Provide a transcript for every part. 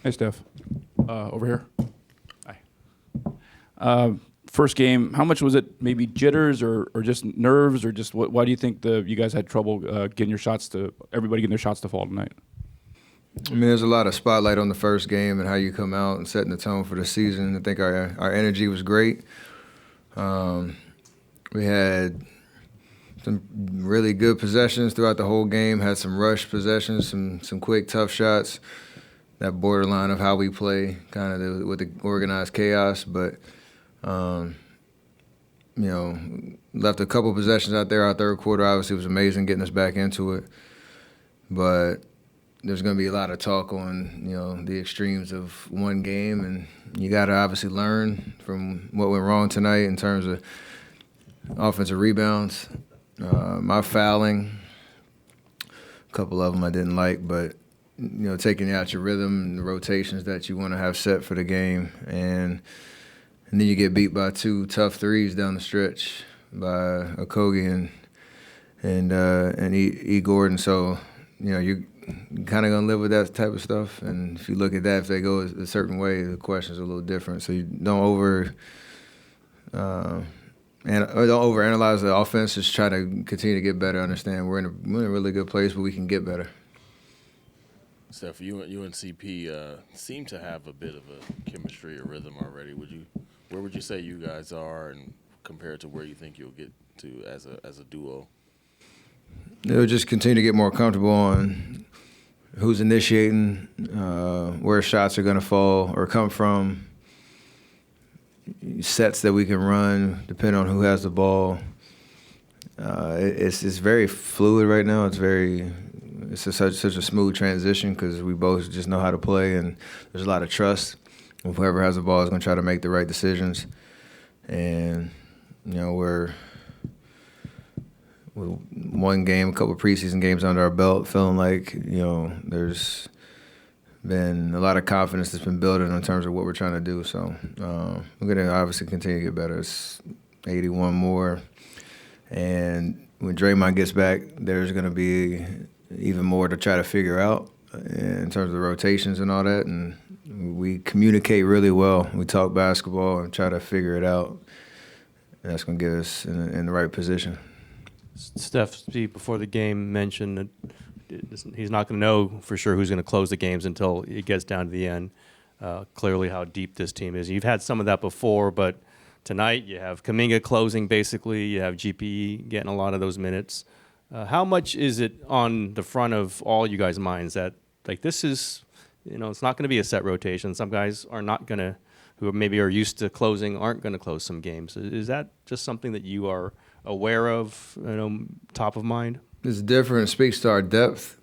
Hey, Steph. Over here. Hi. First game, how much was it? Maybe jitters or just nerves, or just why do you think you guys had trouble getting your shots to everybody getting their shots to fall tonight? I mean, there's a lot of spotlight on the first game and how you come out and setting the tone for the season. I think our energy was great. We had some really good possessions throughout the whole game. Had some rush possessions, some quick, tough shots. That borderline of how we play, kind of with the organized chaos. But left a couple possessions out there. Our third quarter obviously was amazing, getting us back into it. But there's going to be a lot of talk on the extremes of one game, and you got to obviously learn from what went wrong tonight in terms of offensive rebounds. My fouling, a couple of them I didn't like, but taking out your rhythm and the rotations that you want to have set for the game, and then you get beat by two tough threes down the stretch by Okogie and E. Gordon. So you're kind of gonna live with that type of stuff. And if you look at that, if they go a certain way, the questions are a little different. So you don't overanalyze the offense. Just try to continue to get better. Understand we're in a really good place, but we can get better. Steph, you and CP seem to have a bit of a chemistry or rhythm already. Where would you say you guys are, and compared to where you think you'll get to as a duo? They'll just continue to get more comfortable on who's initiating, where shots are going to fall or come from, sets that we can run, depending on who has the ball. It's very fluid right now. It's such a smooth transition because we both just know how to play, and there's a lot of trust. Whoever has the ball is going to try to make the right decisions. And, we're with one game, a couple of preseason games under our belt, feeling like, there's been a lot of confidence that's been building in terms of what we're trying to do. So we're going to obviously continue to get better. It's 81 more. And when Draymond gets back, there's going to be even more to try to figure out in terms of the rotations and all that. And we communicate really well. We talk basketball and try to figure it out. And that's going to get us in the right position. Steph, before the game, mentioned that he's not going to know for sure who's going to close the games until it gets down to the end. Clearly how deep this team is. You've had some of that before, but tonight you have Kuminga closing basically. You have GPE getting a lot of those minutes. How much is it on the front of all you guys' minds that, like, this is, it's not going to be a set rotation. Some guys are not going to, who maybe are used to closing, aren't going to close some games. Is that just something that you are aware of, top of mind? It's different. It speaks to our depth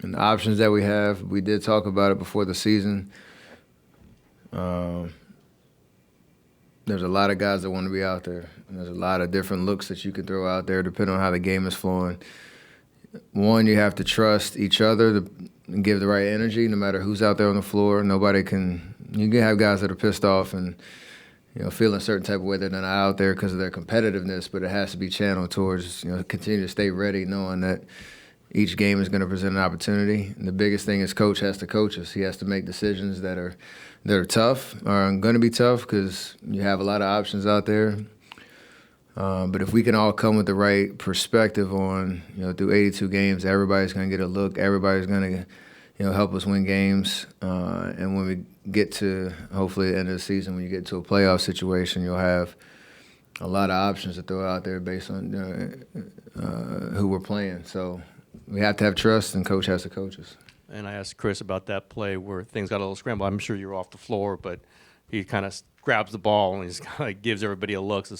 and the options that we have. We did talk about it before the season. There's a lot of guys that want to be out there. And there's a lot of different looks that you can throw out there depending on how the game is flowing. One, you have to trust each other and give the right energy no matter who's out there on the floor. You can have guys that are pissed off and feeling a certain type of way that they're not out there because of their competitiveness, but it has to be channeled towards, continue to stay ready, knowing that each game is going to present an opportunity. And the biggest thing is coach has to coach us. He has to make decisions that are tough, are going to be tough because you have a lot of options out there. But if we can all come with the right perspective on, through 82 games, everybody's going to get a look. Everybody's going to, help us win games. And when we get to, hopefully, the end of the season, when you get to a playoff situation, you'll have a lot of options to throw out there based on who we're playing. So we have to have trust, and coach has to coach us. And I asked Chris about that play where things got a little scrambled. I'm sure you were off the floor, but he kind of grabs the ball and he kind of gives everybody a look to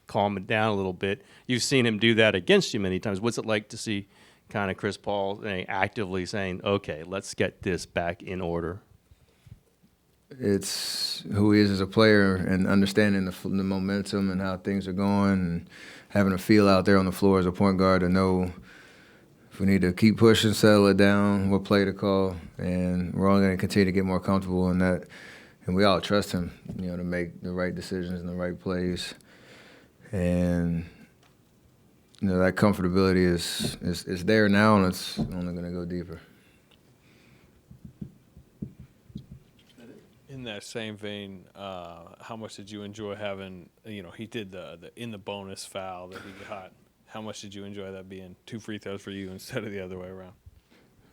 calm it down a little bit. You've seen him do that against you many times. What's it like to see kind of Chris Paul actively saying, okay, let's get this back in order? It's who he is as a player and understanding the momentum and how things are going and having a feel out there on the floor as a point guard to know if we need to keep pushing, settle it down, what play to call, and we're all going to continue to get more comfortable in that. And we all trust him, to make the right decisions and the right plays. And that comfortability is there now, and it's only going to go deeper. In that same vein, how much did you enjoy having, he did the in the bonus foul that he got. How much did you enjoy that being 2 free throws for you instead of the other way around?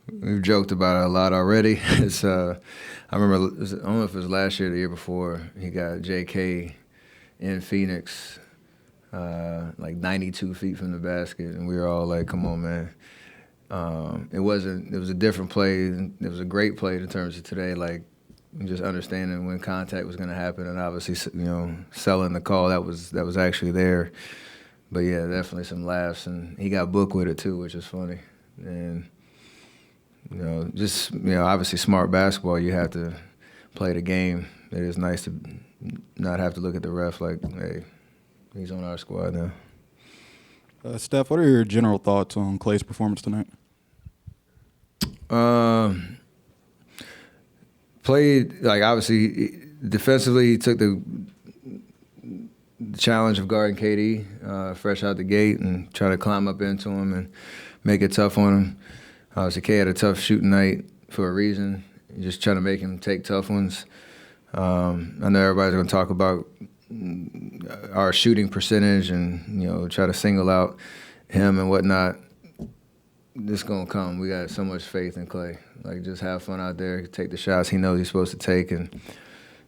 We've joked about it a lot already. It's I remember, I don't know if it was last year or the year before, he got J.K. in Phoenix, like 92 feet from the basket, and we were all like, come on, man. It was a different play. It was a great play in terms of today, like just understanding when contact was going to happen, and obviously, selling the call that was actually there. But yeah, definitely some laughs, and he got booked with it too, which is funny. And obviously smart basketball. You have to play the game. It is nice to not have to look at the ref like, hey, he's on our squad now. Steph, what are your general thoughts on Klay's performance tonight? Played, like, obviously, defensively, he took the challenge of guarding KD fresh out the gate and try to climb up into him and make it tough on him. Obviously, K had a tough shooting night for a reason. Just trying to make him take tough ones. I know everybody's going to talk about our shooting percentage and, try to single out him and whatnot. This going to come. We got so much faith in Klay. Like, just have fun out there, take the shots he knows he's supposed to take, and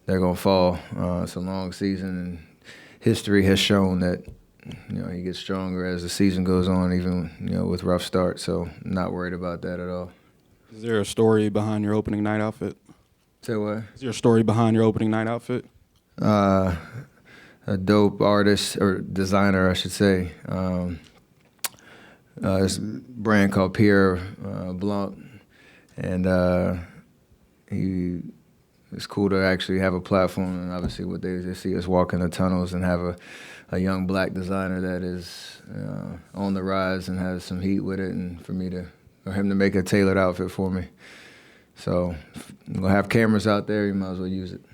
they're going to fall. It's a long season, and history has shown that, he gets stronger as the season goes on, even, with rough starts. So not worried about that at all. Is there a story behind your opening night outfit? Say what? Is there a story behind your opening night outfit? A dope artist, or designer, I should say. This brand called Pierre Blanc, and it's cool to actually have a platform, and obviously what they see us walk in the tunnels and have a young black designer that is on the rise and has some heat with it, and for him to make a tailored outfit for me. So we'll have cameras out there, you might as well use it.